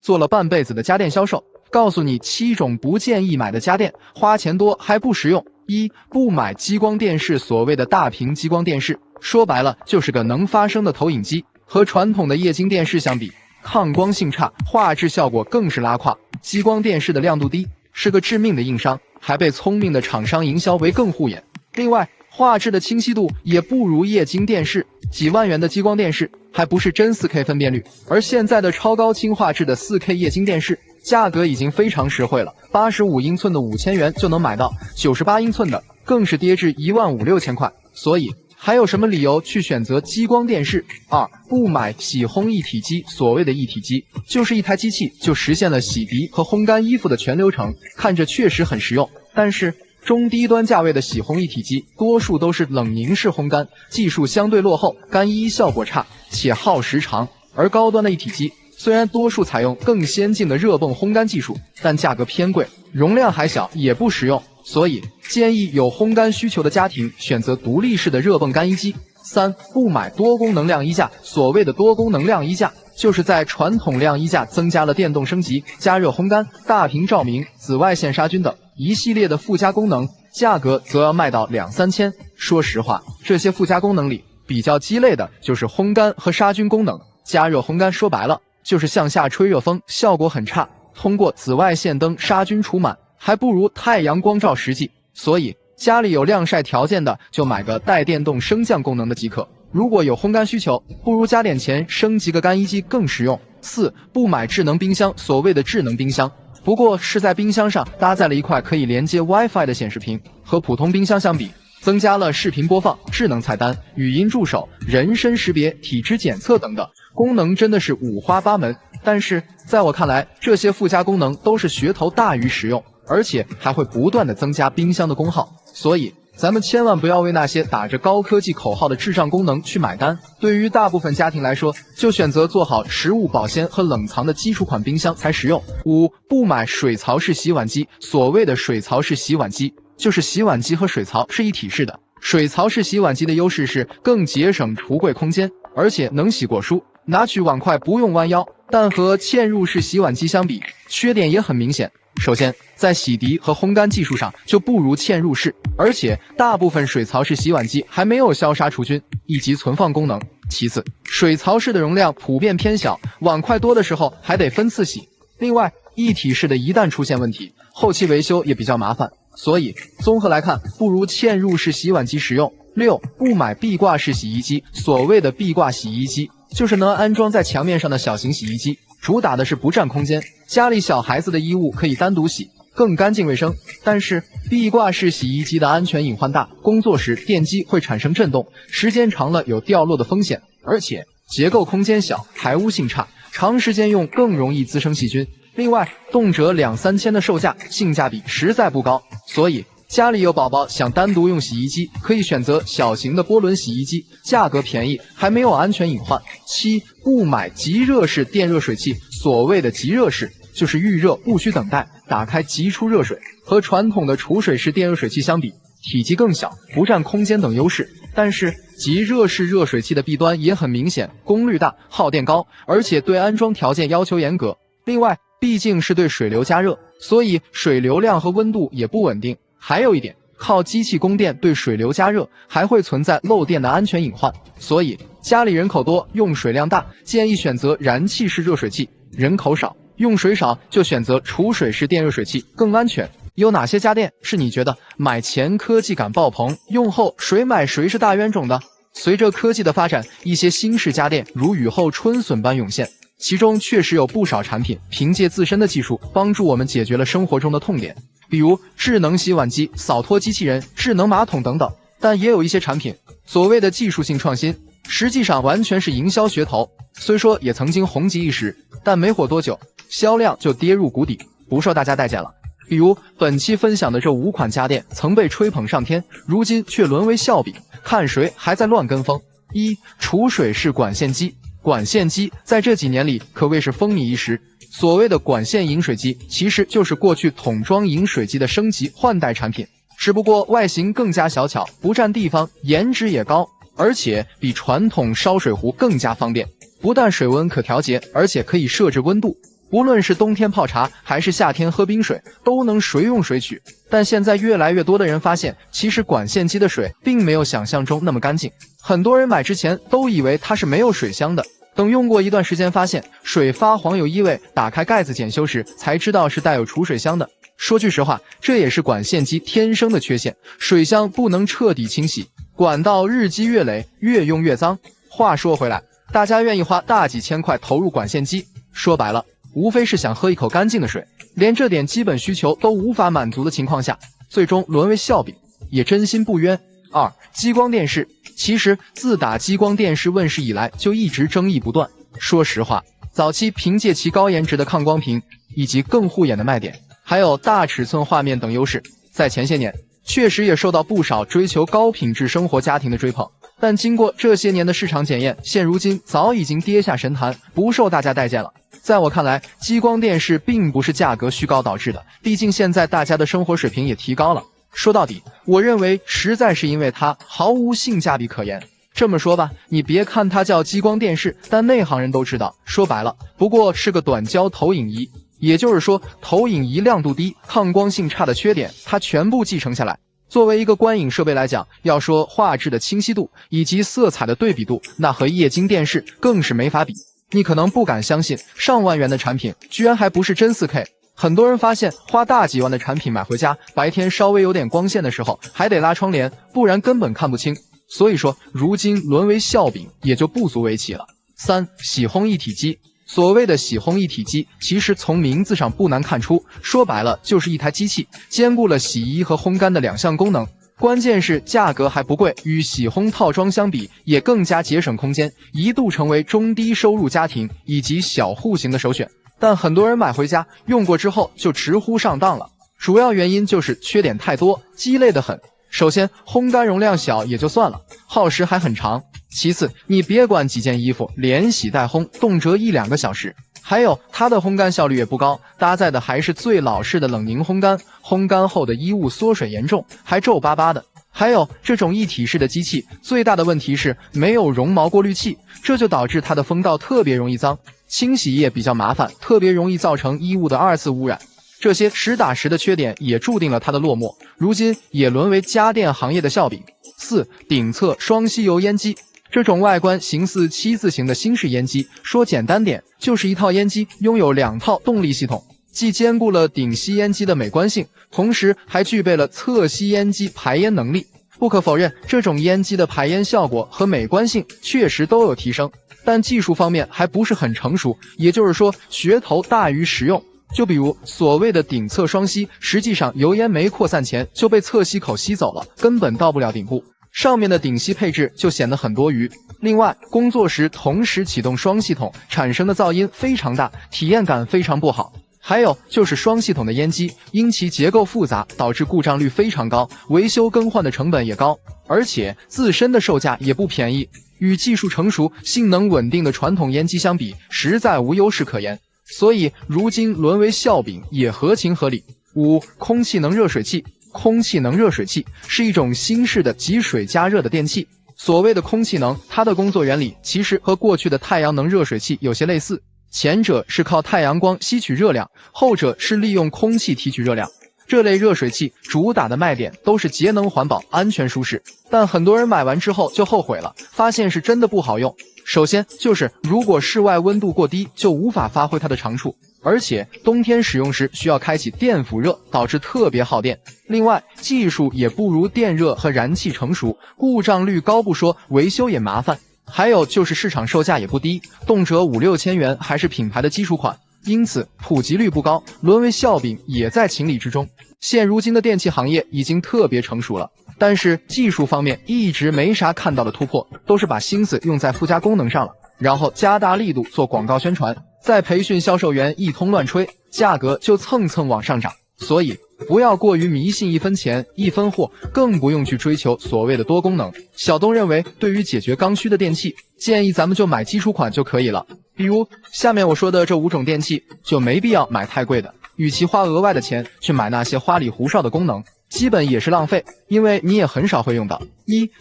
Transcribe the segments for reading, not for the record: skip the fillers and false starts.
做了半辈子的家电销售，告诉你7种不建议买的家电，花钱多还不实用。1. 不买激光电视。所谓的大屏激光电视，说白了就是个能发声的投影机，和传统的液晶电视相比，抗光性差，画质效果更是拉胯。激光电视的亮度低，是个致命的硬伤，还被聪明的厂商营销为更护眼。另外，画质的清晰度也不如液晶电视，几万元的激光电视还不是真 4K 分辨率，而现在的超高清画质的 4K 液晶电视价格已经非常实惠了，85英寸的5000元就能买到，98英寸的更是跌至15000、6000块。所以还有什么理由去选择激光电视？2. 不买洗烘一体机。所谓的一体机，就是一台机器就实现了洗涤和烘干衣服的全流程，看着确实很实用，但是中低端价位的洗烘一体机多数都是冷凝式烘干，技术相对落后，干衣效果差，且耗时长。而高端的一体机虽然多数采用更先进的热泵烘干技术，但价格偏贵，容量还小，也不实用。所以建议有烘干需求的家庭选择独立式的热泵干衣机。3. 不买多功能晾衣架。所谓的多功能晾衣架，就是在传统晾衣架增加了电动升级、加热烘干、大屏照明、紫外线杀菌等一系列的附加功能，价格则要卖到2、3千。说实话，这些附加功能里比较鸡肋的就是烘干和杀菌功能。加热烘干说白了就是向下吹热风，效果很差，通过紫外线灯杀菌除螨还不如太阳光照实际。所以家里有晾晒条件的就买个带电动升降功能的即可，如果有烘干需求，不如加点钱升级个干衣机更实用。4. 不买智能冰箱。所谓的智能冰箱，不过是在冰箱上搭载了一块可以连接 WiFi 的显示屏，和普通冰箱相比，增加了视频播放、智能菜单、语音助手、人身识别、体脂检测等等，功能真的是五花八门。但是在我看来，这些附加功能都是噱头大于实用，而且还会不断的增加冰箱的功耗。所以咱们千万不要为那些打着高科技口号的智障功能去买单。对于大部分家庭来说，就选择做好食物保鲜和冷藏的基础款冰箱才实用。5. 不买水槽式洗碗机。所谓的水槽式洗碗机，就是洗碗机和水槽是一体式的。水槽式洗碗机的优势是更节省橱柜空间，而且能洗果蔬，拿取碗筷不用弯腰。但和嵌入式洗碗机相比，缺点也很明显。首先，在洗涤和烘干技术上就不如嵌入式，而且大部分水槽式洗碗机还没有消杀除菌以及存放功能。其次，水槽式的容量普遍偏小，碗筷多的时候还得分次洗。另外，一体式的一旦出现问题，后期维修也比较麻烦。所以综合来看，不如嵌入式洗碗机实用。6. 不买壁挂式洗衣机。所谓的壁挂洗衣机，就是能安装在墙面上的小型洗衣机，主打的是不占空间，家里小孩子的衣物可以单独洗，更干净卫生。但是壁挂式洗衣机的安全隐患大，工作时电机会产生震动，时间长了有掉落的风险，而且结构空间小，排污性差，长时间用更容易滋生细菌。另外，动辄2、3千的售价，性价比实在不高。所以家里有宝宝想单独用洗衣机，可以选择小型的涡轮洗衣机，价格便宜，还没有安全隐患。7. 不买极热式电热水器。所谓的极热式，就是预热不需等待，打开即出热水，和传统的储水式电热水器相比，体积更小，不占空间等优势。但是极热式热水器的弊端也很明显，功率大，耗电高，而且对安装条件要求严格。另外，毕竟是对水流加热，所以水流量和温度也不稳定。还有一点，靠机器供电对水流加热还会存在漏电的安全隐患。所以家里人口多，用水量大，建议选择燃气式热水器；人口少，用水少，就选择储水式电热水器，更安全。有哪些家电是你觉得买前科技感爆棚，用后谁买谁是大冤种的？随着科技的发展，一些新式家电如雨后春笋般涌现，其中确实有不少产品凭借自身的技术帮助我们解决了生活中的痛点，比如智能洗碗机、扫拖机器人、智能马桶等等。但也有一些产品所谓的技术性创新，实际上完全是营销噱头，虽说也曾经红极一时，但没火多久，销量就跌入谷底，不受大家待见了。比如本期分享的这5款家电曾被吹捧上天，如今却沦为笑柄，看谁还在乱跟风。1. 储水式管线机。管线机在这几年里可谓是风靡一时。所谓的管线饮水机，其实就是过去桶装饮水机的升级换代产品，只不过外形更加小巧，不占地方，颜值也高，而且比传统烧水壶更加方便。不但水温可调节，而且可以设置温度。无论是冬天泡茶还是夏天喝冰水，都能随用随取。但现在越来越多的人发现，其实管线机的水并没有想象中那么干净。很多人买之前都以为它是没有水箱的，等用过一段时间发现水发黄有异味，打开盖子检修时才知道是带有储水箱的。说句实话，这也是管线机天生的缺陷，水箱不能彻底清洗，管道日积月累，越用越脏。话说回来，大家愿意花大几千块投入管线机，说白了无非是想喝一口干净的水，连这点基本需求都无法满足的情况下，最终沦为笑柄，也真心不冤。2. 激光电视。其实自打激光电视问世以来，就一直争议不断。说实话，早期凭借其高颜值的抗光屏以及更护眼的卖点，还有大尺寸画面等优势，在前些年确实也受到不少追求高品质生活家庭的追捧。但经过这些年的市场检验，现如今早已经跌下神坛，不受大家待见了。在我看来，激光电视并不是价格虚高导致的，毕竟现在大家的生活水平也提高了。说到底，我认为实在是因为它毫无性价比可言。这么说吧，你别看它叫激光电视，但内行人都知道，说白了不过是个短焦投影仪。也就是说，投影仪亮度低、抗光性差的缺点，它全部继承下来。作为一个观影设备来讲，要说画质的清晰度以及色彩的对比度，那和液晶电视更是没法比。你可能不敢相信，上万元的产品居然还不是真 4K。很多人发现花大几万的产品买回家，白天稍微有点光线的时候还得拉窗帘，不然根本看不清。所以说，如今沦为笑柄也就不足为奇了。3. 洗烘一体机。所谓的洗烘一体机，其实从名字上不难看出，说白了就是一台机器，兼顾了洗衣和烘干的两项功能。关键是价格还不贵，与洗烘套装相比，也更加节省空间，一度成为中低收入家庭以及小户型的首选。但很多人买回家用过之后就直呼上当了，主要原因就是缺点太多，鸡肋得很。首先，烘干容量小也就算了，耗时还很长。其次，你别管几件衣服，连洗带烘，动辄1-2个小时。还有，它的烘干效率也不高，搭载的还是最老式的冷凝烘干，烘干后的衣物缩水严重，还皱巴巴的。还有，这种一体式的机器最大的问题是没有绒毛过滤器，这就导致它的风道特别容易脏，清洗也比较麻烦，特别容易造成衣物的2次污染。这些实打实的缺点也注定了它的落寞，如今也沦为家电行业的笑柄。4. 顶侧双吸油烟机。这种外观形似7字形的新式烟机，说简单点，就是一套烟机拥有2套动力系统，既兼顾了顶吸烟机的美观性，同时还具备了侧吸烟机排烟能力。不可否认，这种烟机的排烟效果和美观性确实都有提升，但技术方面还不是很成熟，也就是说噱头大于实用。就比如所谓的顶侧双吸，实际上油烟没扩散前就被侧吸口吸走了，根本到不了顶部，上面的顶吸配置就显得很多余。另外，工作时同时启动双系统产生的噪音非常大，体验感非常不好。还有就是双系统的烟机，因其结构复杂，导致故障率非常高，维修更换的成本也高，而且自身的售价也不便宜，与技术成熟、性能稳定的传统烟机相比，实在无优势可言。所以如今沦为笑柄也合情合理。5. 空气能热水器。空气能热水器是一种新式的集水加热的电器。所谓的空气能，它的工作原理其实和过去的太阳能热水器有些类似，前者是靠太阳光吸取热量，后者是利用空气提取热量。这类热水器主打的卖点都是节能环保、安全舒适，但很多人买完之后就后悔了，发现是真的不好用。首先就是如果室外温度过低，就无法发挥它的长处，而且冬天使用时需要开启电辅热，导致特别耗电。另外，技术也不如电热和燃气成熟，故障率高不说，维修也麻烦。还有就是市场售价也不低，动辄5-6千元还是品牌的基础款，因此普及率不高，沦为笑柄也在情理之中。现如今的电器行业已经特别成熟了，但是技术方面一直没啥看到的突破，都是把心思用在附加功能上了，然后加大力度做广告宣传，再培训销售员一通乱吹，价格就蹭蹭往上涨。所以不要过于迷信1分钱1分货，更不用去追求所谓的多功能。小东认为，对于解决刚需的电器，建议咱们就买基础款就可以了。比如下面我说的这5种电器，就没必要买太贵的，与其花额外的钱去买那些花里胡哨的功能，基本也是浪费，因为你也很少会用到。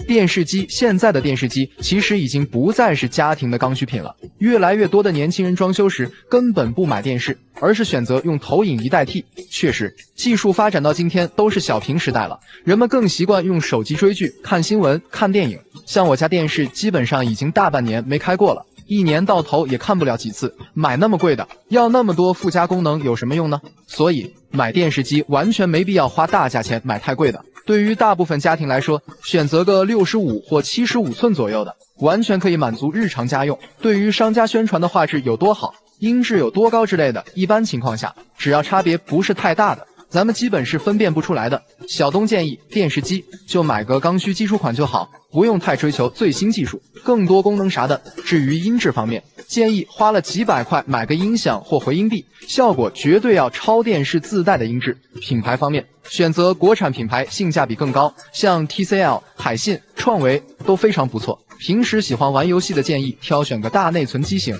电视机，现在的电视机其实已经不再是家庭的刚需品了，越来越多的年轻人装修时根本不买电视，而是选择用投影仪代替。确实，技术发展到今天都是小屏时代了，人们更习惯用手机追剧、看新闻、看电影。像我家电视基本上已经大半年没开过了，一年到头也看不了几次，买那么贵的，要那么多附加功能有什么用呢？所以买电视机完全没必要花大价钱买太贵的。对于大部分家庭来说，选择个65或75寸左右的，完全可以满足日常家用。对于商家宣传的画质有多好、音质有多高之类的，一般情况下，只要差别不是太大的，咱们基本是分辨不出来的。小东建议，电视机就买个刚需基础款就好，不用太追求最新技术、更多功能啥的。至于音质方面，建议花了几百块买个音响或回音壁，效果绝对要超电视自带的音质。品牌方面，选择国产品牌性价比更高，像 TCL、海信、创维都非常不错。平时喜欢玩游戏的建议挑选个大内存机型。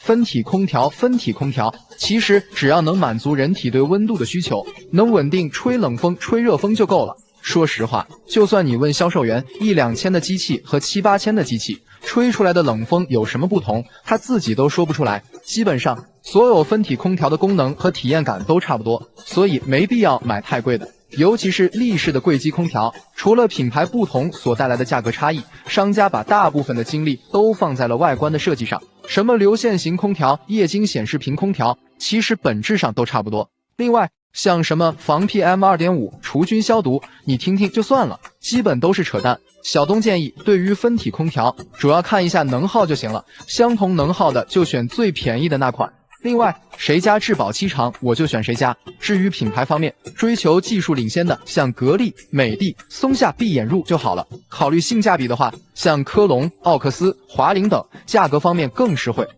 分体空调，分体空调其实只要能满足人体对温度的需求，能稳定吹冷风、吹热风就够了。说实话，就算你问销售员1、2千的机器和7、8千的机器吹出来的冷风有什么不同，他自己都说不出来。基本上所有分体空调的功能和体验感都差不多，所以没必要买太贵的。尤其是立式的柜机空调，除了品牌不同所带来的价格差异，商家把大部分的精力都放在了外观的设计上。什么流线型空调、液晶显示屏空调，其实本质上都差不多。另外，像什么防 PM2.5、除菌消毒，你听听就算了，基本都是扯淡。小东建议，对于分体空调，主要看一下能耗就行了，相同能耗的就选最便宜的那款。另外，谁家质保期长，我就选谁家。至于品牌方面，追求技术领先的，像格力、美的、松下闭眼入就好了。考虑性价比的话，像科龙、奥克斯、华凌等，价格方面更实惠。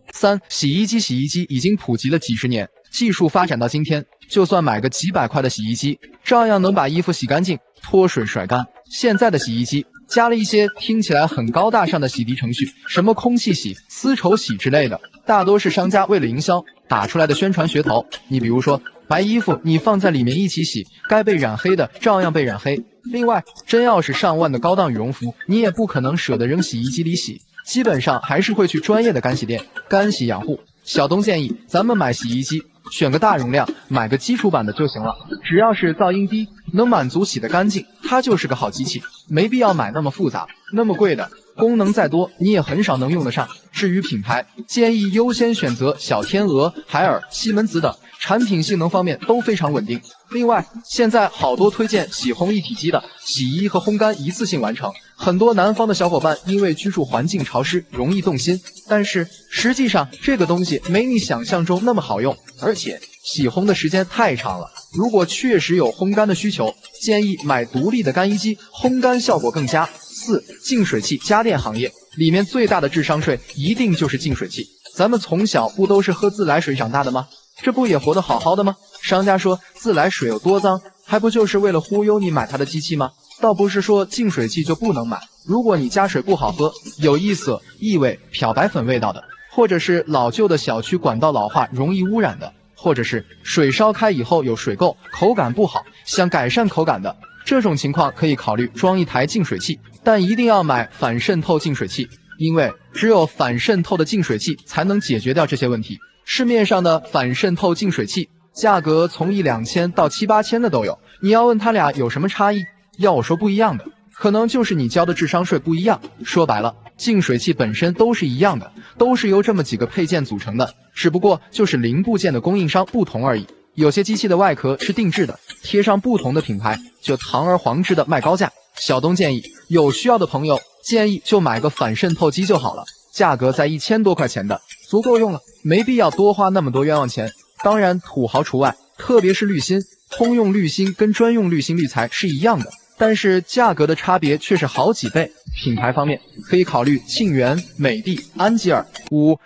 洗衣机，洗衣机已经普及了几十年，技术发展到今天，就算买个几百块的洗衣机，照样能把衣服洗干净，脱水甩干。现在的洗衣机加了一些听起来很高大上的洗涤程序，什么空气洗、丝绸洗之类的，大多是商家为了营销打出来的宣传噱头。你比如说，白衣服你放在里面一起洗，该被染黑的照样被染黑。另外，真要是上万的高档羽绒服，你也不可能舍得扔洗衣机里洗，基本上还是会去专业的干洗店干洗养护。小东建议，咱们买洗衣机选个大容量，买个基础版的就行了，只要是噪音低，能满足洗得干净，它就是个好机器，没必要买那么复杂、那么贵的，功能再多你也很少能用得上。至于品牌，建议优先选择小天鹅、海尔、西门子等，产品性能方面都非常稳定。另外，现在好多推荐洗烘一体机的，洗衣和烘干一次性完成。很多南方的小伙伴因为居住环境潮湿，容易动心，但是实际上这个东西没你想象中那么好用，而且洗烘的时间太长了。如果确实有烘干的需求，建议买独立的干衣机，烘干效果更佳。净水器，家电行业里面最大的智商税一定就是净水器。咱们从小不都是喝自来水长大的吗？这不也活得好好的吗？商家说自来水有多脏，还不就是为了忽悠你买他的机器吗？倒不是说净水器就不能买，如果你家水不好喝，有异色、异味、漂白粉味道的，或者是老旧的小区管道老化容易污染的，或者是水烧开以后有水垢，口感不好，想改善口感的，这种情况可以考虑装一台净水器，但一定要买反渗透净水器，因为只有反渗透的净水器才能解决掉这些问题。市面上的反渗透净水器价格从1、2千到7、8千的都有，你要问他俩有什么差异，要我说不一样的，可能就是你交的智商税不一样。说白了，净水器本身都是一样的，都是由这么几个配件组成的，只不过就是零部件的供应商不同而已。有些机器的外壳是定制的，贴上不同的品牌，就堂而皇之的卖高价。小东建议，有需要的朋友建议就买个反渗透机就好了，价格在1000多块钱的，足够用了，没必要多花那么多冤枉钱。当然土豪除外，特别是滤芯，通用滤芯跟专用滤芯滤材是一样的，但是价格的差别却是好几倍。品牌方面可以考虑沁园、美的、安吉尔。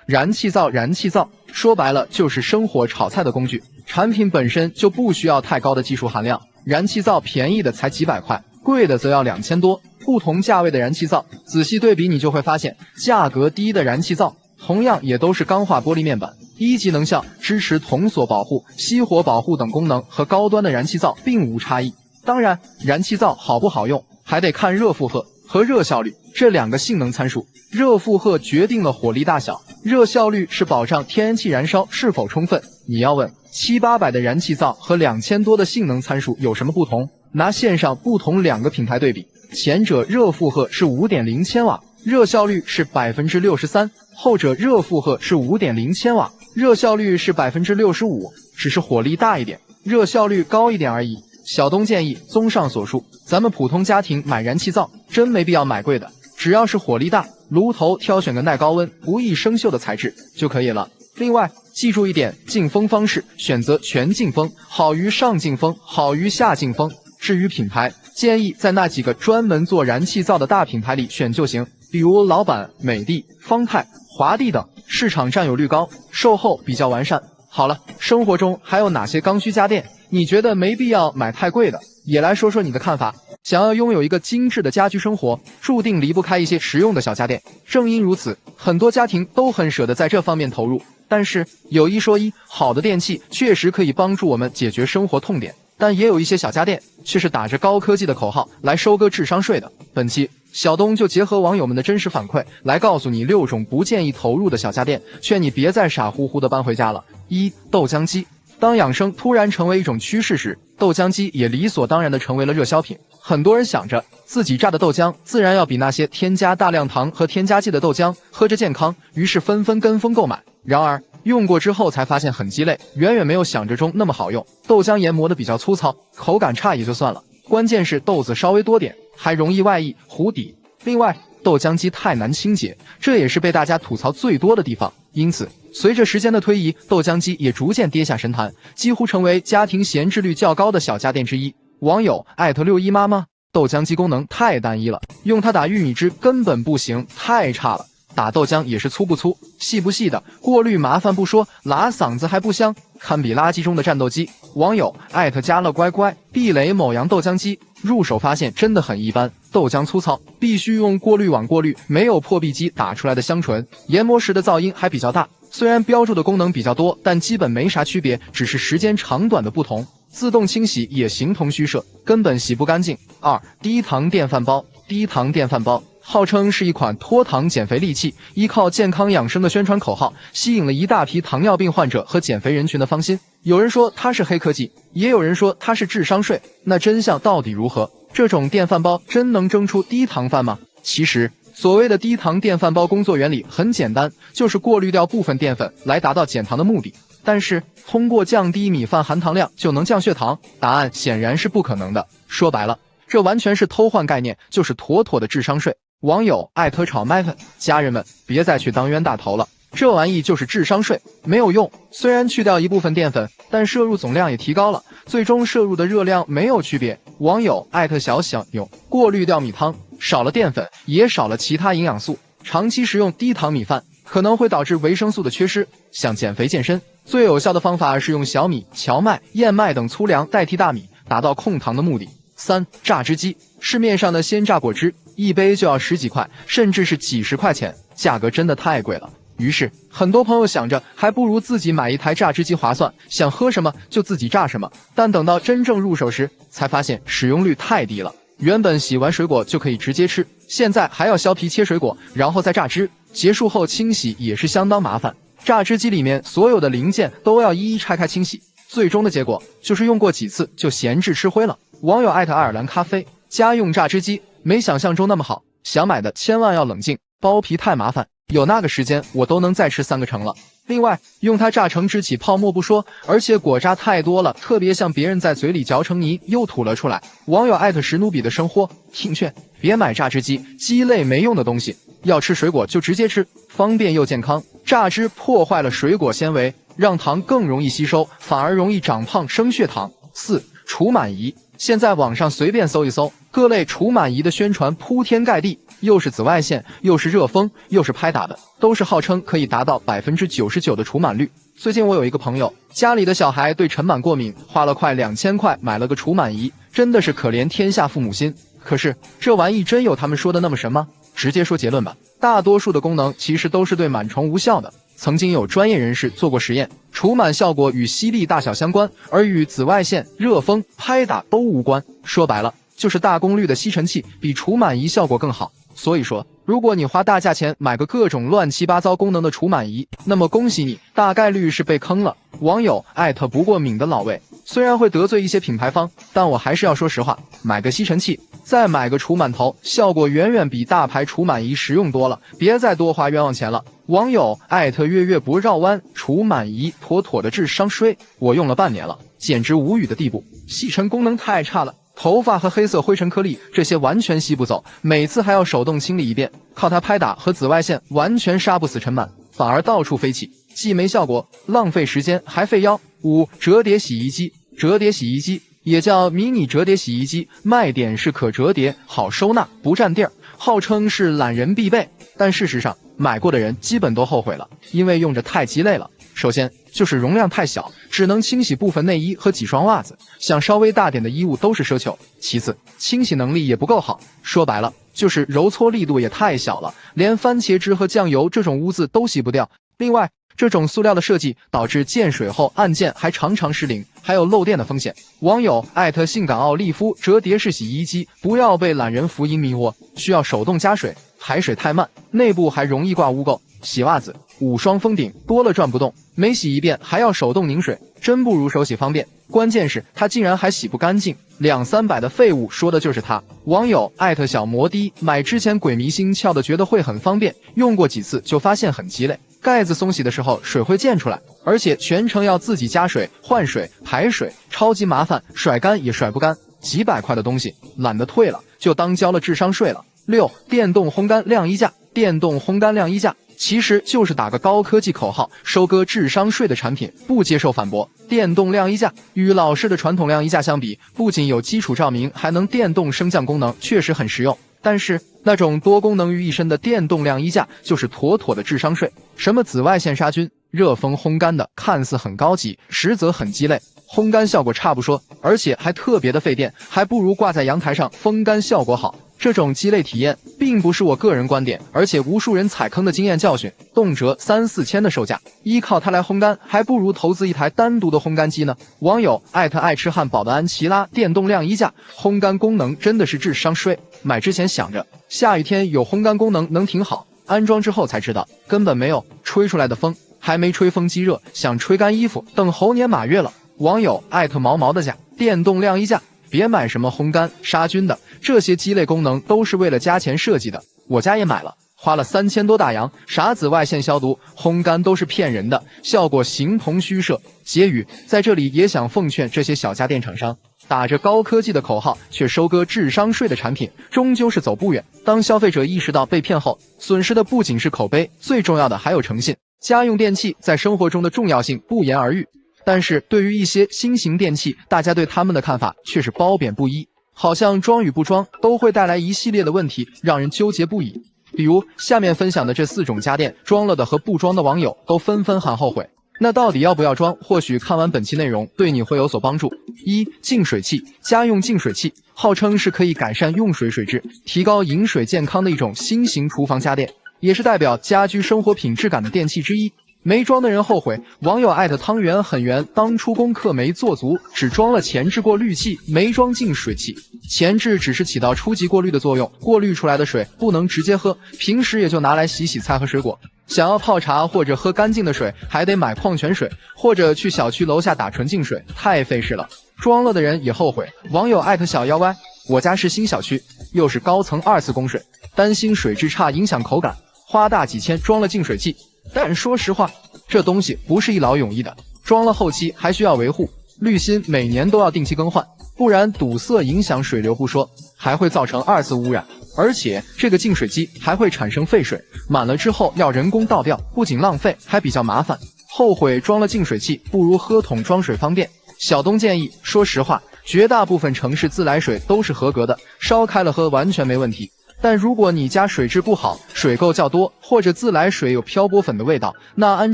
燃气灶，燃气灶说白了就是生火炒菜的工具，产品本身就不需要太高的技术含量，燃气灶便宜的才几百块，贵的则要2000多。不同价位的燃气灶仔细对比，你就会发现价格低的燃气灶同样也都是钢化玻璃面板，一级能效，支持铜锁保护、熄火保护等功能，和高端的燃气灶并无差异。当然，燃气灶好不好用，还得看热负荷和热效率这两个性能参数。热负荷决定了火力大小，热效率是保障天然气燃烧是否充分。你要问700-800的燃气灶和2000多的性能参数有什么不同？拿线上不同两个品牌对比，前者热负荷是 5.0 千瓦，热效率是 63%， 后者热负荷是 5.0 千瓦，热效率是 65%， 只是火力大一点，热效率高一点而已。小东建议，综上所述，咱们普通家庭买燃气灶真没必要买贵的，只要是火力大，炉头挑选个耐高温、不易生锈的材质就可以了。另外，记住一点，进风方式选择全进风，好于上进风，好于下进风。至于品牌，建议在那几个专门做燃气灶的大品牌里选就行，比如老板、美的、方太、华帝等，市场占有率高，售后比较完善。好了，生活中还有哪些刚需家电你觉得没必要买太贵的？也来说说你的看法。想要拥有一个精致的家居生活，注定离不开一些实用的小家电。正因如此，很多家庭都很舍得在这方面投入。但是有一说一，好的电器确实可以帮助我们解决生活痛点，但也有一些小家电却是打着高科技的口号来收割智商税的。本期小东就结合网友们的真实反馈，来告诉你6种不建议投入的小家电，劝你别再傻乎乎的搬回家了。1. 豆浆机。当养生突然成为一种趋势时，豆浆机也理所当然地成为了热销品。很多人想着自己榨的豆浆自然要比那些添加大量糖和添加剂的豆浆喝着健康，于是纷纷跟风购买。然而用过之后才发现很鸡肋，远远没有想着中那么好用。豆浆研磨得比较粗糙，口感差也就算了，关键是豆子稍微多点，还容易外溢糊底。另外，豆浆机太难清洁，这也是被大家吐槽最多的地方。因此，随着时间的推移，豆浆机也逐渐跌下神坛，几乎成为家庭闲置率较高的小家电之一。网友@61妈妈，豆浆机功能太单一了，用它打玉米汁根本不行，太差了。打豆浆也是粗不粗、细不细的，过滤麻烦不说，拉嗓子还不香，堪比垃圾中的战斗机。网友家乐乖乖，避雷某阳豆浆机，入手发现真的很一般，豆浆粗糙，必须用过滤网过滤，没有破壁机打出来的香醇，研磨时的噪音还比较大。虽然标注的功能比较多，但基本没啥区别，只是时间长短的不同。自动清洗也形同虚设，根本洗不干净。2. 低糖电饭煲。低糖电饭煲号称是一款脱糖减肥利器，依靠健康养生的宣传口号，吸引了一大批糖尿病患者和减肥人群的芳心。有人说它是黑科技，也有人说它是智商税，那真相到底如何？这种电饭煲真能蒸出低糖饭吗？其实，所谓的低糖电饭煲工作原理很简单，就是过滤掉部分淀粉来达到减糖的目的。但是，通过降低米饭含糖量就能降血糖？答案显然是不可能的。说白了，这完全是偷换概念，就是妥妥的智商税。网友炒麦粉，家人们别再去当冤大头了，这玩意就是智商税，没有用。虽然去掉一部分淀粉，但摄入总量也提高了，最终摄入的热量没有区别。网友小牛，过滤掉米汤，少了淀粉，也少了其他营养素，长期食用低糖米饭可能会导致维生素的缺失。想减肥健身，最有效的方法是用小米、荞麦、燕麦等粗粮代替大米，达到控糖的目的。3. 榨汁机。市面上的鲜榨果汁一杯就要10几块，甚至是几十块钱，价格真的太贵了。于是很多朋友想着还不如自己买一台榨汁机划算，想喝什么就自己榨什么。但等到真正入手时，才发现使用率太低了。原本洗完水果就可以直接吃，现在还要削皮切水果，然后再榨汁，结束后清洗也是相当麻烦。榨汁机里面所有的零件都要一一拆开清洗，最终的结果就是用过几次就闲置吃灰了。网友爱尔兰咖啡，家用榨汁机没想象中那么好，想买的千万要冷静，剥皮太麻烦，有那个时间我都能再吃3个橙了。另外，用它榨成汁起泡沫不说，而且果渣太多了，特别像别人在嘴里嚼成泥又吐了出来。网友史努比的生活听劝，别买榨汁机，鸡肋没用的东西，要吃水果就直接吃，方便又健康。榨汁破坏了水果纤维，让糖更容易吸收，反而容易长胖升血糖。4. 除螨仪。现在网上随便搜一搜，各类除螨仪的宣传铺天盖地，又是紫外线，又是热风，又是拍打的，都是号称可以达到99%的除螨率。最近我有一个朋友，家里的小孩对尘螨过敏，花了快2000块买了个除螨仪，真的是可怜天下父母心。可是这玩意真有他们说的那么神吗？直接说结论吧，大多数的功能其实都是对螨虫无效的。曾经有专业人士做过实验，除螨效果与吸力大小相关，而与紫外线、热风、拍打都无关。说白了，就是大功率的吸尘器比除螨仪效果更好。所以说，如果你花大价钱买个各种乱七八糟功能的除螨仪，那么恭喜你，大概率是被坑了。网友不过敏的老魏，虽然会得罪一些品牌方，但我还是要说实话，买个吸尘器，再买个除螨头，效果远远比大牌除螨仪实用多了，别再多花冤枉钱了。网友月月不绕弯，除螨仪妥妥的智商税，我用了半年了，简直无语的地步，吸尘功能太差了。头发和黑色灰尘颗粒这些完全吸不走，每次还要手动清理一遍，靠它拍打和紫外线完全杀不死尘螨，反而到处飞起，既没效果，浪费时间，还费腰。5. 折叠洗衣机。折叠洗衣机也叫迷你折叠洗衣机，卖点是可折叠，好收纳，不占地儿，号称是懒人必备。但事实上，买过的人基本都后悔了，因为用着太鸡肋了。首先就是容量太小，只能清洗部分内衣和几双袜子，想稍微大点的衣物都是奢求。其次，清洗能力也不够好，说白了就是揉搓力度也太小了，连番茄汁和酱油这种污渍都洗不掉。另外，这种塑料的设计导致见水后按键还常常失灵，还有漏电的风险。网友性感奥利夫折叠式洗衣机，不要被懒人福音迷惑，需要手动加水，排水太慢，内部还容易挂污垢。洗袜子5双封顶多了转不动，每洗一遍还要手动拧水，真不如手洗方便。关键是它竟然还洗不干净，200-300的废物，说的就是它。网友小摩的买之前鬼迷心窍的觉得会很方便，用过几次就发现很鸡肋，盖子松洗的时候水会溅出来，而且全程要自己加水、换水、排水，超级麻烦，甩干也甩不干，几百块的东西懒得退了，就当交了智商税了。6. 电动烘干晾衣架。电动烘干晾衣架其实就是打个高科技口号，收割智商税的产品，不接受反驳。电动晾衣架与老式的传统晾衣架相比，不仅有基础照明，还能电动升降功能，确实很实用。但是那种多功能于一身的电动晾衣架就是妥妥的智商税，什么紫外线杀菌、热风烘干的，看似很高级，实则很鸡肋。烘干效果差不说，而且还特别的费电，还不如挂在阳台上风干效果好。这种鸡肋体验并不是我个人观点，而且无数人踩坑的经验教训，动辄3-4千的售价，依靠它来烘干，还不如投资一台单独的烘干机呢。网友爱吃汉堡的安琪拉电动晾衣架，烘干功能真的是智商税。买之前想着下雨天有烘干功能能挺好，安装之后才知道根本没有，吹出来的风还没吹风机热，想吹干衣服等猴年马月了。网友毛毛的家电动晾衣架，别买什么烘干杀菌的，这些鸡肋功能都是为了加钱设计的。我家也买了，花了3000多大洋，啥紫外线消毒、烘干都是骗人的，效果形同虚设。结语在这里也想奉劝这些小家电厂商，打着高科技的口号却收割智商税的产品，终究是走不远。当消费者意识到被骗后，损失的不仅是口碑，最重要的还有诚信。家用电器在生活中的重要性不言而喻，但是对于一些新型电器，大家对他们的看法却是褒贬不一，好像装与不装都会带来一系列的问题，让人纠结不已。比如下面分享的这4种家电，装了的和不装的网友都纷纷喊后悔。那到底要不要装？或许看完本期内容对你会有所帮助。1. 净水器。家用净水器号称是可以改善用水水质、提高饮水健康的一种新型厨房家电，也是代表家居生活品质感的电器之一。没装的人后悔，网友汤圆很圆，当初功课没做足，只装了前置过滤器，没装净水器。前置只是起到初级过滤的作用，过滤出来的水不能直接喝，平时也就拿来洗菜和水果。想要泡茶或者喝干净的水，还得买矿泉水，或者去小区楼下打纯净水，太费事了。装了的人也后悔。网友小妖歪，我家是新小区，又是高层2次供水，担心水质差影响口感，花大几千装了净水器。但说实话，这东西不是一劳永逸的，装了后期还需要维护，滤芯每年都要定期更换，不然堵塞影响水流不说，还会造成2次污染。而且这个净水机还会产生废水，满了之后要人工倒掉，不仅浪费，还比较麻烦。后悔装了净水器，不如喝桶装水方便。小东建议，说实话，绝大部分城市自来水都是合格的，烧开了喝完全没问题。但如果你家水质不好，水垢较多，或者自来水有漂泊粉的味道，那安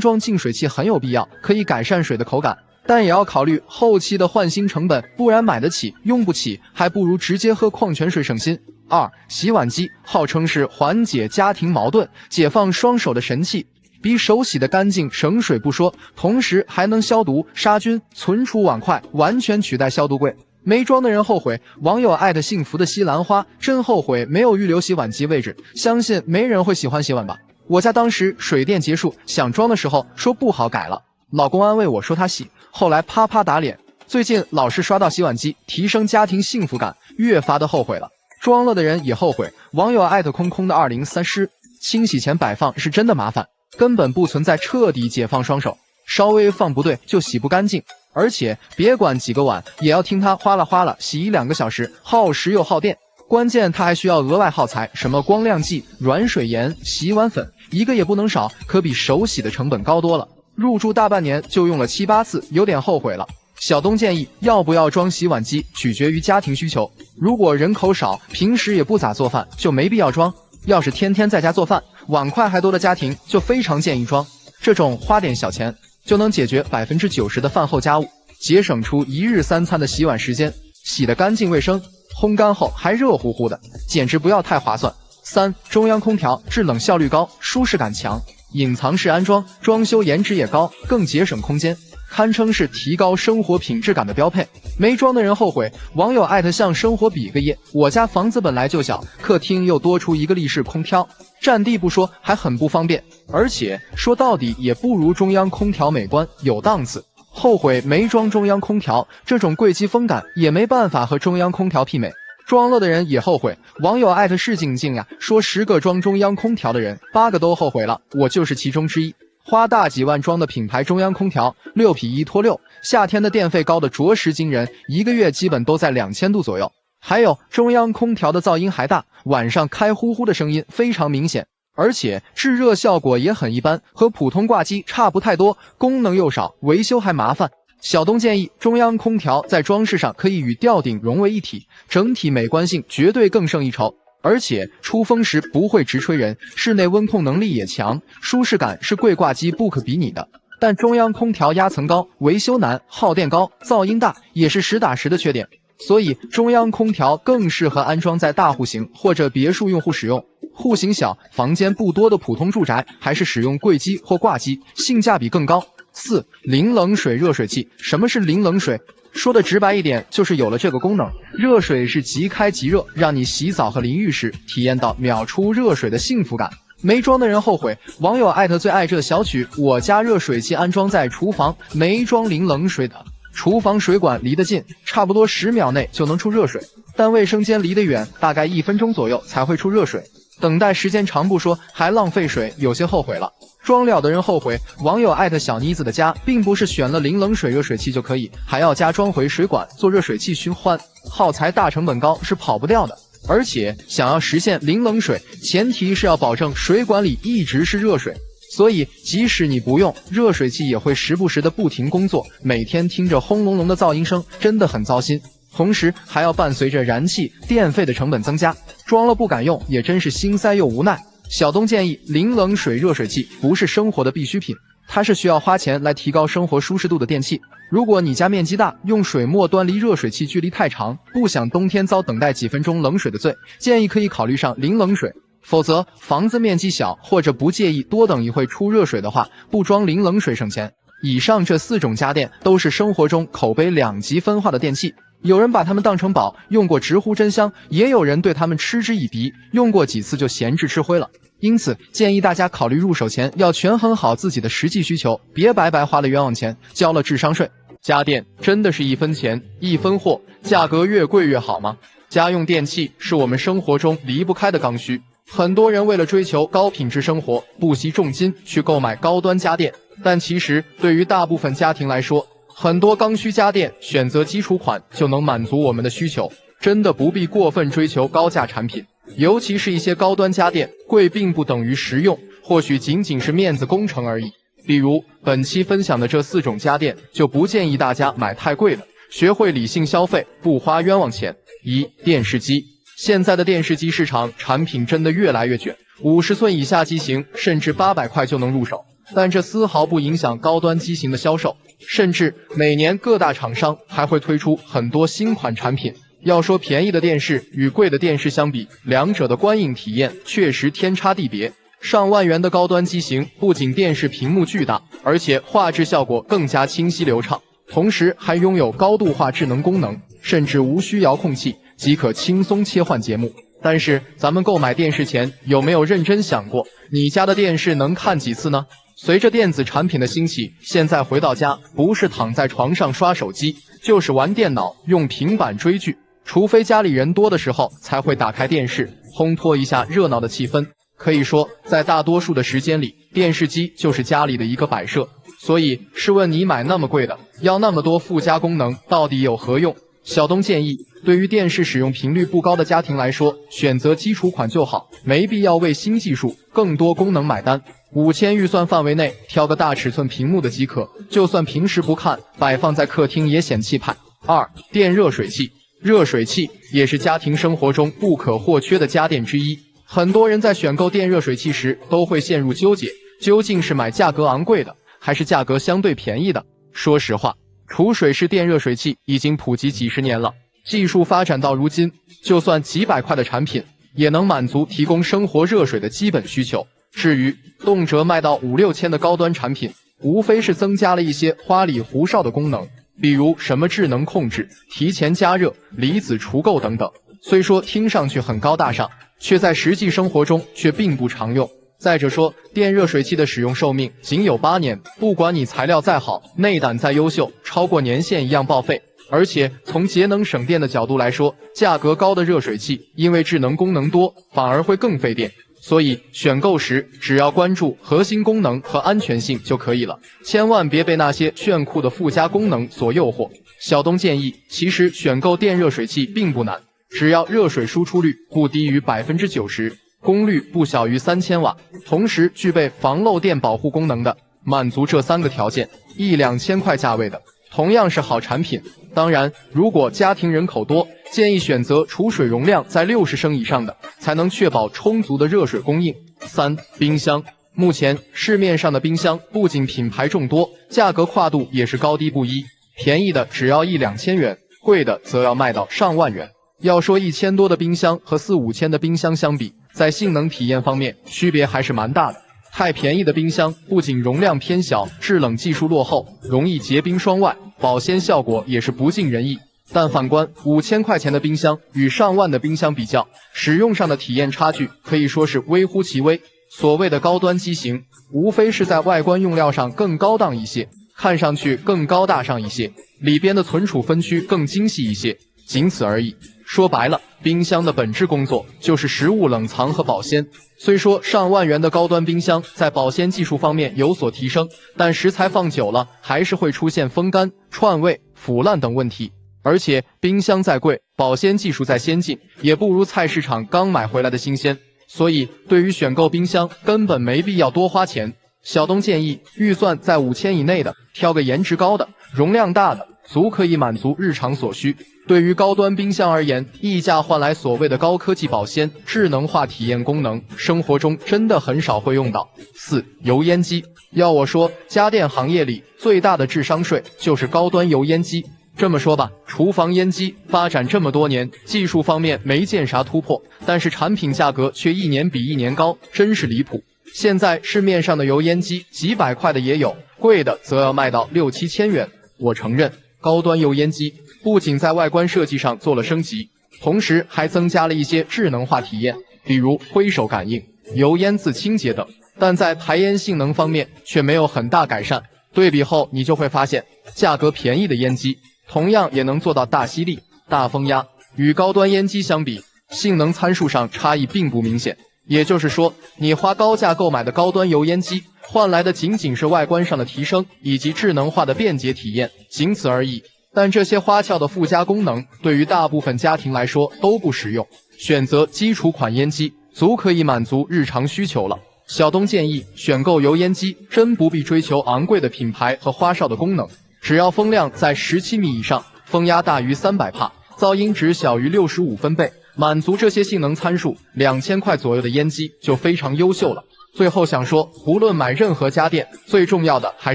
装净水器很有必要，可以改善水的口感。但也要考虑后期的换新成本，不然买得起用不起，还不如直接喝矿泉水省心。2. 洗碗机号称是缓解家庭矛盾、解放双手的神器，比手洗的干净省水不说，同时还能消毒杀菌，存储碗筷，完全取代消毒柜。没装的人后悔，网友艾特幸福的西兰花，真后悔没有预留洗碗机位置，相信没人会喜欢洗碗吧。我家当时水电结束，想装的时候说不好改了，老公安慰我说他洗，后来啪啪打脸。最近老是刷到洗碗机，提升家庭幸福感，越发的后悔了。装了的人也后悔。网友艾特空空的2030，清洗前摆放是真的麻烦，根本不存在彻底解放双手，稍微放不对就洗不干净。而且别管几个碗，也要听它哗啦哗啦洗1-2个小时，耗时又耗电。关键它还需要额外耗材，什么光亮剂、软水盐、洗碗粉，一个也不能少，可比手洗的成本高多了。入住大半年就用了7、8次，有点后悔了。小东建议，要不要装洗碗机取决于家庭需求，如果人口少，平时也不咋做饭，就没必要装。要是天天在家做饭，碗筷还多的家庭，就非常建议装。这种花点小钱就能解决90%的饭后家务，节省出1日3餐的洗碗时间，洗得干净卫生，烘干后还热乎乎的，简直不要太划算。3. 中央空调制冷效率高，舒适感强，隐藏式安装，装修颜值也高，更节省空间，堪称是提高生活品质感的标配。没装的人后悔，网友艾特向生活比个耶。我家房子本来就小，客厅又多出一个立式空调，占地不说，还很不方便，而且说到底也不如中央空调美观有档次。后悔没装中央空调，这种贵气风感也没办法和中央空调媲美。装了的人也后悔，网友艾特是静静呀，说10个装中央空调的人8个都后悔了，我就是其中之一。花大几万装的品牌中央空调，6匹1拖6，夏天的电费高的着实惊人，一个月基本都在2000度左右。还有中央空调的噪音还大，晚上开呼呼的声音非常明显，而且制热效果也很一般，和普通挂机差不太多，功能又少，维修还麻烦。小东建议，中央空调在装饰上可以与吊顶融为一体，整体美观性绝对更胜一筹。而且出风时不会直吹人，室内温控能力也强，舒适感是柜挂机不可比拟的。但中央空调压层高，维修难，耗电高，噪音大，也是实打实的缺点。所以中央空调更适合安装在大户型或者别墅用户使用。户型小、房间不多的普通住宅，还是使用柜机或挂机，性价比更高。4. 零冷水热水器。什么是零冷水？说的直白一点，就是有了这个功能，热水是即开即热，让你洗澡和淋浴时体验到秒出热水的幸福感。没装的人后悔。网友艾特最爱这小曲，我家热水器安装在厨房，没装零冷水的。厨房水管离得近，差不多10秒内就能出热水，但卫生间离得远，大概1分钟左右才会出热水，等待时间长不说，还浪费水，有些后悔了。装了的人后悔。网友艾特小妮子的家，并不是选了零冷水热水器就可以，还要加装回水管做热水器循环，耗材大，成本高，是跑不掉的。而且想要实现零冷水，前提是要保证水管里一直是热水，所以即使你不用，热水器也会时不时的不停工作，每天听着轰隆隆的噪音声，真的很糟心。同时还要伴随着燃气、电费的成本增加，装了不敢用，也真是心塞又无奈。小东建议，零冷水热水器不是生活的必需品，它是需要花钱来提高生活舒适度的电器。如果你家面积大，用水末端离热水器距离太长，不想冬天遭等待几分钟冷水的罪，建议可以考虑上零冷水。否则房子面积小，或者不介意多等一会出热水的话，不装零冷水省钱。以上这4种家电都是生活中口碑2极分化的电器，有人把它们当成宝，用过直呼真香，也有人对它们嗤之以鼻，用过几次就闲置吃灰了。因此建议大家考虑入手前要权衡好自己的实际需求，别白白花了冤枉钱，交了智商税。家电真的是1分钱1分货，价格越贵越好吗？家用电器是我们生活中离不开的刚需，很多人为了追求高品质生活，不惜重金去购买高端家电，但其实对于大部分家庭来说，很多刚需家电选择基础款就能满足我们的需求，真的不必过分追求高价产品。尤其是一些高端家电，贵并不等于实用，或许仅仅是面子工程而已。比如本期分享的这4种家电，就不建议大家买太贵了，学会理性消费，不花冤枉钱。1. 电视机。现在的电视机市场产品真的越来越卷，50寸以下机型甚至800块就能入手，但这丝毫不影响高端机型的销售，甚至每年各大厂商还会推出很多新款产品。要说便宜的电视与贵的电视相比，两者的观影体验确实天差地别。上万元的高端机型不仅电视屏幕巨大，而且画质效果更加清晰流畅，同时还拥有高度化智能功能，甚至无需遥控器即可轻松切换节目。但是咱们购买电视前有没有认真想过，你家的电视能看几次呢？随着电子产品的兴起，现在回到家不是躺在床上刷手机，就是玩电脑、用平板追剧，除非家里人多的时候才会打开电视，烘托一下热闹的气氛。可以说，在大多数的时间里，电视机就是家里的一个摆设。所以，试问你买那么贵的，要那么多附加功能，到底有何用？小东建议，对于电视使用频率不高的家庭来说，选择基础款就好，没必要为新技术、更多功能买单。5000预算范围内，挑个大尺寸屏幕的即可，就算平时不看，摆放在客厅也显气派。2. 电热水器。热水器也是家庭生活中不可或缺的家电之一。很多人在选购电热水器时都会陷入纠结，究竟是买价格昂贵的，还是价格相对便宜的？说实话，储水式电热水器已经普及几十年了，技术发展到如今，就算几百块的产品，也能满足提供生活热水的基本需求。至于动辄卖到5、6千的高端产品，无非是增加了一些花里胡哨的功能，比如什么智能控制、提前加热、离子除垢等等。虽说听上去很高大上，却在实际生活中却并不常用。再者说，电热水器的使用寿命仅有8年，不管你材料再好，内胆再优秀，超过年限一样报废。而且从节能省电的角度来说，价格高的热水器因为智能功能多，反而会更费电。所以选购时只要关注核心功能和安全性就可以了，千万别被那些炫酷的附加功能所诱惑。小东建议，其实选购电热水器并不难，只要热水输出率不低于 90%， 功率不小于3000瓦，同时具备防漏电保护功能的，满足这3个条件，1、2千块价位的，同样是好产品。当然，如果家庭人口多，建议选择储水容量在60升以上的，才能确保充足的热水供应。3. 冰箱。目前市面上的冰箱不仅品牌众多，价格跨度也是高低不一，便宜的只要1、2千元，贵的则要卖到上万元。要说1000多的冰箱和4、5千的冰箱相比，在性能体验方面区别还是蛮大的。太便宜的冰箱不仅容量偏小，制冷技术落后，容易结冰霜外，保鲜效果也是不尽人意。但反观5000块钱的冰箱与上万的冰箱比较，使用上的体验差距可以说是微乎其微。所谓的高端机型，无非是在外观用料上更高档一些，看上去更高大上一些，里边的存储分区更精细一些，仅此而已。说白了，冰箱的本质工作就是食物冷藏和保鲜。虽说上万元的高端冰箱在保鲜技术方面有所提升，但食材放久了还是会出现风干、串味、腐烂等问题。而且冰箱再贵，保鲜技术再先进，也不如菜市场刚买回来的新鲜。所以对于选购冰箱，根本没必要多花钱。小东建议，预算在5000以内的，挑个颜值高的、容量大的，足可以满足日常所需。对于高端冰箱而言，溢价换来所谓的高科技保鲜、智能化体验功能，生活中真的很少会用到。4. 油烟机。要我说，家电行业里最大的智商税就是高端油烟机。这么说吧，厨房烟机发展这么多年，技术方面没见啥突破，但是产品价格却一年比一年高，真是离谱。现在市面上的油烟机几百块的也有，贵的则要卖到6、7千元。我承认，高端油烟机不仅在外观设计上做了升级，同时还增加了一些智能化体验，比如挥手感应、油烟自清洁等，但在排烟性能方面却没有很大改善。对比后你就会发现，价格便宜的烟机同样也能做到大吸力、大风压，与高端烟机相比，性能参数上差异并不明显。也就是说，你花高价购买的高端油烟机，换来的仅仅是外观上的提升以及智能化的便捷体验，仅此而已。但这些花俏的附加功能，对于大部分家庭来说都不实用，选择基础款烟机，足可以满足日常需求了。小东建议，选购油烟机真不必追求昂贵的品牌和花哨的功能，只要风量在17米以上，风压大于300帕，噪音值小于65分贝，满足这些性能参数，2000块左右的烟机就非常优秀了。最后想说，无论买任何家电，最重要的还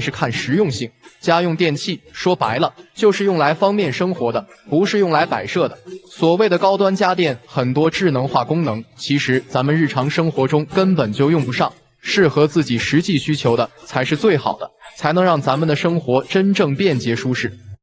是看实用性。家用电器说白了就是用来方便生活的，不是用来摆设的。所谓的高端家电，很多智能化功能，其实咱们日常生活中根本就用不上，适合自己实际需求的才是最好的，才能让咱们的生活真正便捷舒适。